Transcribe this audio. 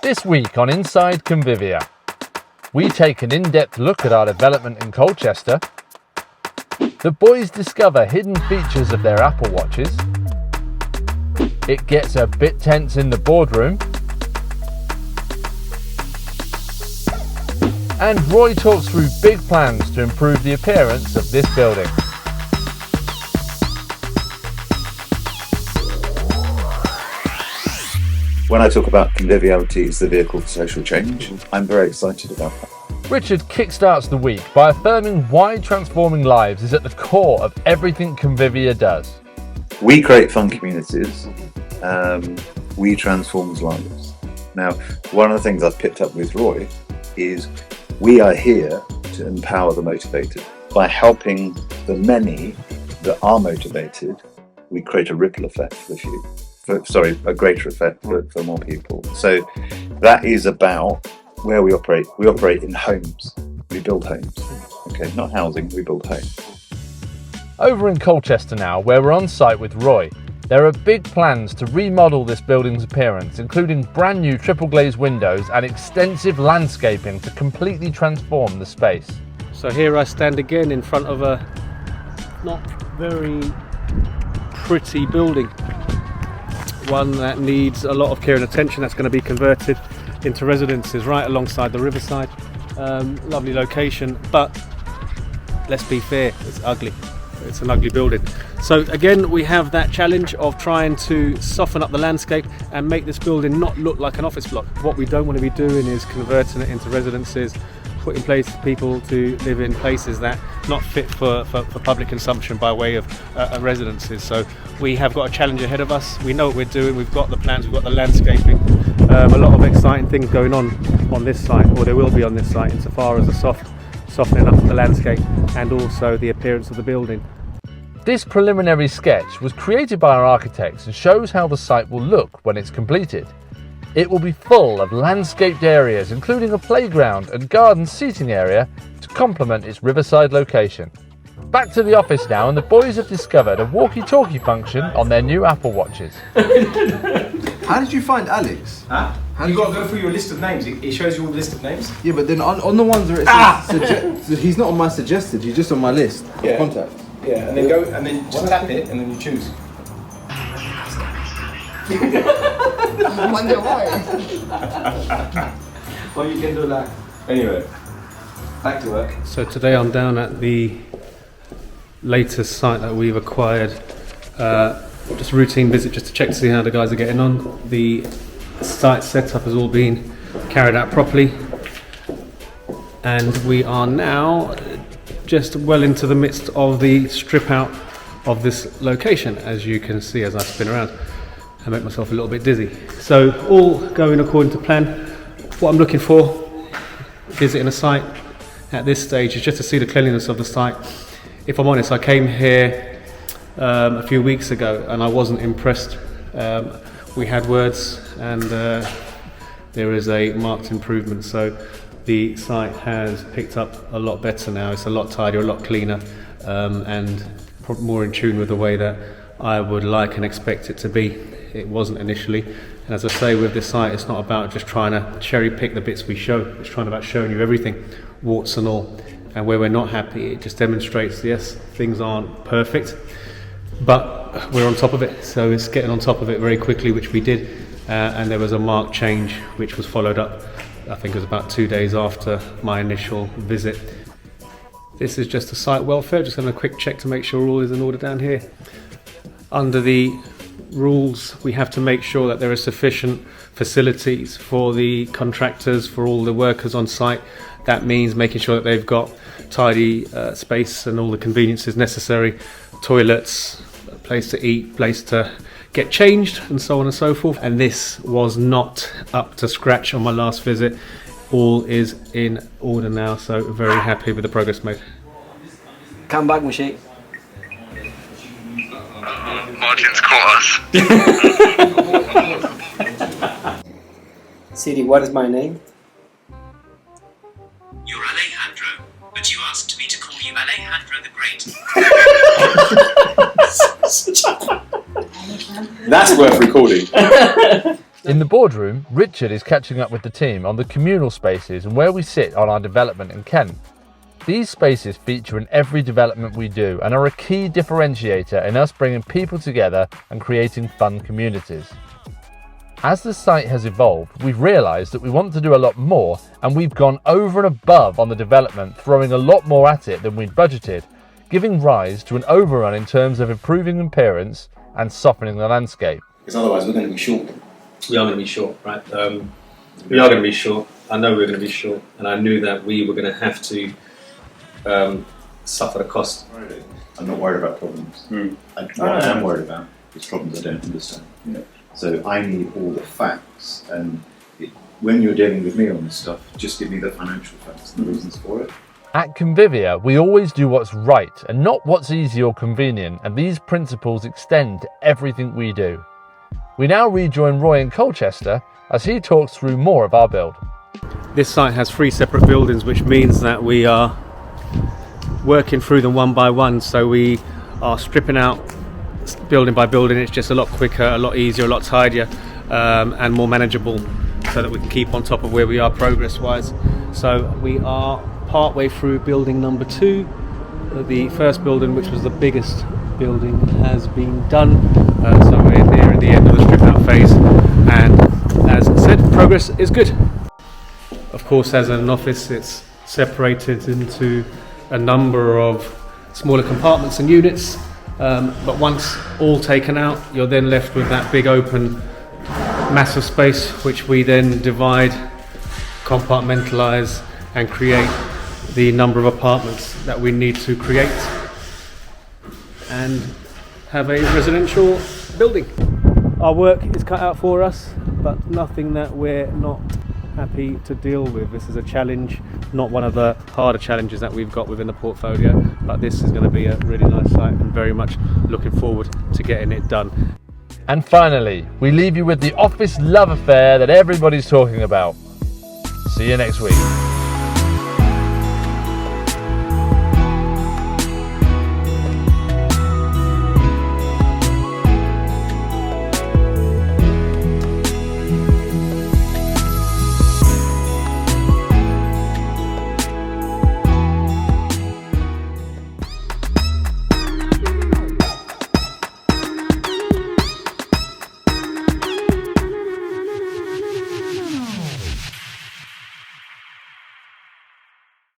This week on Inside Convivia, we take an in-depth look at our development in Colchester. The boys discover hidden features of their Apple Watches. It gets a bit tense in the boardroom. And Roy talks through big plans to improve the appearance of this building. When I talk about conviviality as the vehicle for social change, I'm very excited about that. Richard kickstarts the week by affirming why transforming lives is at the core of everything Convivia does. We create fun communities. We transform lives. Now, one of the things I've picked up with Roy is we are here to empower the motivated. By helping the many that are motivated, we create a ripple effect for the few. A greater effect for more people. So that is about where we operate. We operate in homes. We build homes. Okay, not housing, we build homes. Over in Colchester now, where we're on site with Roy, there are big plans to remodel this building's appearance, including brand new triple glazed windows and extensive landscaping to completely transform the space. So here I stand again in front of a not very pretty building. One that needs a lot of care and attention, that's going to be converted into residences right alongside the riverside. Lovely location, but let's be fair, it's ugly. It's an ugly building. So again, we have that challenge of trying to soften up the landscape and make this building not look like an office block. What we don't want to be doing is converting it into residences, put in place people to live in places that not fit for public consumption by way of residences. So we have got a challenge ahead of us. We know what we're doing. We've got the plans. We've got the landscaping. A lot of exciting things going on this site, or there will be on this site, insofar as the softening up of the landscape and also the appearance of the building. This preliminary sketch was created by our architects and shows how the site will look when it's completed. It will be full of landscaped areas, including a playground and garden seating area to complement its riverside location. Back to the office now, and the boys have discovered a walkie-talkie function on their new Apple Watches. How did you find Alex? Huh? You've got to go through your list of names. It shows you all the list of names. Yeah, but then on the ones where it says he's not on my suggested, he's just on my list of contacts. Yeah, and then go and then just tap it and then you choose. I wonder why. Well, you can do that. Anyway, back to work. So today I'm down at the latest site that we've acquired. Just a routine visit just to check to see how the guys are getting on. The site setup has all been carried out properly, and we are now just well into the midst of the strip out of this location, as you can see as I spin around. I make myself a little bit dizzy. So all going according to plan. What I'm looking for visiting a site at this stage is just to see the cleanliness of the site. If I'm honest, I came here a few weeks ago and I wasn't impressed. We had words and there is a marked improvement. So the site has picked up a lot better now. It's a lot tidier, a lot cleaner, and more in tune with the way that I would like and expect it to be. It wasn't initially, and as I say, with this site, it's not about just trying to cherry pick the bits we show. It's trying about showing you everything, warts and all. And where we're not happy, it just demonstrates, yes, things aren't perfect, but we're on top of it. So it's getting on top of it very quickly, which we did, and there was a marked change which was followed up. I think it was about 2 days after my initial visit. This is just a site welfare, just having a quick check to make sure all is in order down here. Under the rules, we have to make sure that there are sufficient facilities for the contractors, for all the workers on site. That means making sure that they've got tidy space and all the conveniences necessary, toilets, a place to eat, place to get changed, and so on and so forth. And this was not up to scratch on my last visit. All is in order now, so very happy with the progress made. Come back, Mushi. Martin's caught us. Siri, what is my name? You're Alejandro, but you asked me to call you Alejandro the Great. That's worth recording. In the boardroom, Richard is catching up with the team on the communal spaces and where we sit on our development in Kent. These spaces feature in every development we do and are a key differentiator in us bringing people together and creating fun communities. As the site has evolved, we've realised that we want to do a lot more, and we've gone over and above on the development, throwing a lot more at it than we'd budgeted, giving rise to an overrun in terms of improving appearance and softening the landscape. Because otherwise we're going to be short. We are going to be short, right? We are going to be short. I know we're going to be short, and I knew that we were going to have to suffer the cost. I'm not worried about problems. What I am worried about is problems I don't understand. So I need all the facts, and when you're dealing with me on this stuff, just give me the financial facts and the reasons for it. At Convivia, we always do what's right and not what's easy or convenient, and these principles extend to everything we do. We now rejoin Roy in Colchester as he talks through more of our build. This site has 3 separate buildings, which means that we are working through them one by one. So we are stripping out building by building. It's just a lot quicker, a lot easier, a lot tidier, and more manageable, so that we can keep on top of where we are progress-wise. So we are partway through building number 2. The first building, which was the biggest building, has been done. So we're near the end of the strip-out phase, and as I said, progress is good. Of course, as an office, it's separated into a number of smaller compartments and units, but once all taken out, you're then left with that big open mass of space, which we then divide, compartmentalise, and create the number of apartments that we need to create and have a residential building. Our work is cut out for us, but nothing that we're not happy to deal with. This is a challenge, not one of the harder challenges that we've got within the portfolio, but this is going to be a really nice site, and very much looking forward to getting it done. And finally, we leave you with the office love affair that everybody's talking about. See you next week.